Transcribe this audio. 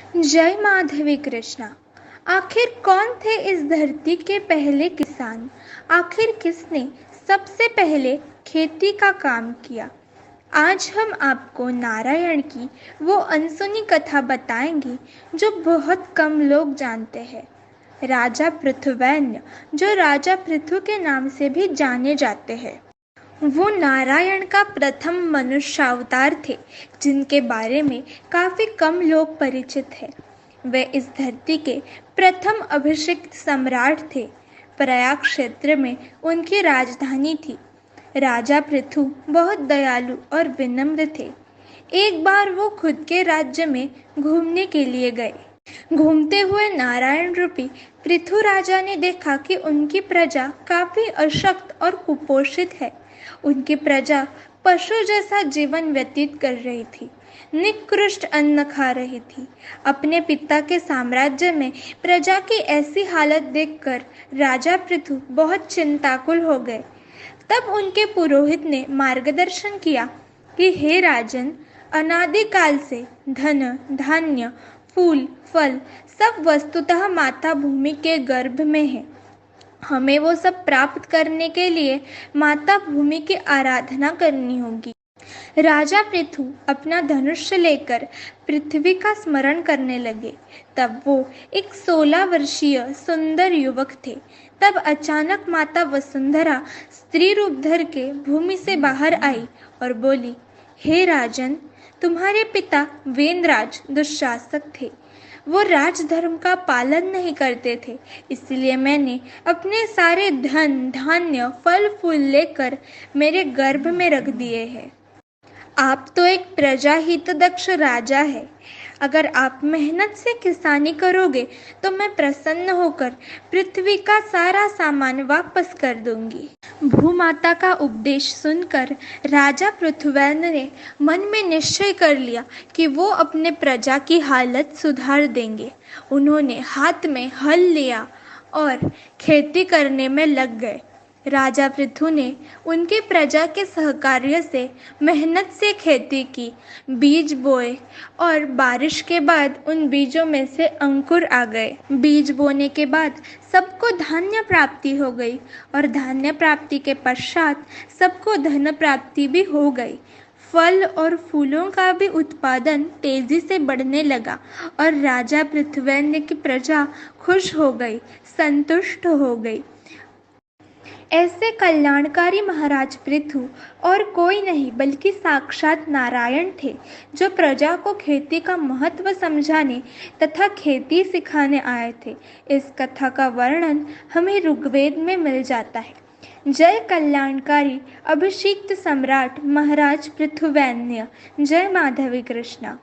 जय माधवी कृष्णा। आखिर कौन थे इस धरती के पहले किसान? आखिर किसने सबसे पहले खेती का काम किया? आज हम आपको नारायण की वो अनसुनी कथा बताएंगे जो बहुत कम लोग जानते हैं। राजा पृथुवैन्य, जो राजा पृथु के नाम से भी जाने जाते हैं, वो नारायण का प्रथम मनुष्यावतार थे, जिनके बारे में काफ़ी कम लोग परिचित हैं। वे इस धरती के प्रथम अभिषिक्त सम्राट थे। प्रयाग क्षेत्र में उनकी राजधानी थी। राजा पृथु बहुत दयालु और विनम्र थे। एक बार वो खुद के राज्य में घूमने के लिए गए। घूमते हुए नारायण रूपी पृथु राजा ने देखा कि उनकी प्रजा काफी अशक्त और कुपोषित है। उनकी प्रजा पशु जैसा जीवन व्यतीत कर रही थी, निकृष्ट अन्न खा रही थी। अपने पिता के साम्राज्य में प्रजा की ऐसी हालत देखकर राजा पृथु बहुत चिंताकुल हो गए। तब उनके पुरोहित ने मार्गदर्शन किया कि हे राजन, अनादिकाल से धन, धान्य, फूल, फल सब वस्तुतः माता भूमि के गर्भ में है। हमें वो सब प्राप्त करने के लिए माता भूमि की आराधना करनी होगी। राजा पृथु अपना धनुष लेकर पृथ्वी का स्मरण करने लगे। तब वो एक 16 वर्षीय सुंदर युवक थे। तब अचानक माता वसुंधरा स्त्री रूप धर के भूमि से बाहर आई और बोली, हे राजन, तुम्हारे पिता वेंद्रराज दुशासक थे। वो राजधर्म का पालन नहीं करते थे, इसलिए मैंने अपने सारे धन, धान्य, फल फूल लेकर मेरे गर्भ में रख दिए हैं। आप तो एक प्रजाहित दक्ष राजा है। अगर आप मेहनत से किसानी करोगे तो मैं प्रसन्न होकर पृथ्वी का सारा सामान वापस कर दूंगी। भूमाता का उपदेश सुनकर राजा पृथुवैन्य ने मन में निश्चय कर लिया कि वो अपने प्रजा की हालत सुधार देंगे। उन्होंने हाथ में हल लिया और खेती करने में लग गए। राजा पृथु ने उनकी प्रजा के सहकार्य से मेहनत से खेती की, बीज बोए और बारिश के बाद उन बीजों में से अंकुर आ गए। बीज बोने के बाद सबको धान्य प्राप्ति हो गई और धान्य प्राप्ति के पश्चात सबको धन प्राप्ति भी हो गई। फल और फूलों का भी उत्पादन तेजी से बढ़ने लगा और राजा पृथुवैन्य की प्रजा खुश हो गई, संतुष्ट हो गई। ऐसे कल्याणकारी महाराज पृथु और कोई नहीं बल्कि साक्षात नारायण थे, जो प्रजा को खेती का महत्व समझाने तथा खेती सिखाने आए थे। इस कथा का वर्णन हमें ऋग्वेद में मिल जाता है। जय कल्याणकारी अभिषिक्त सम्राट महाराज पृथुवैन्य। जय माधवी कृष्णा।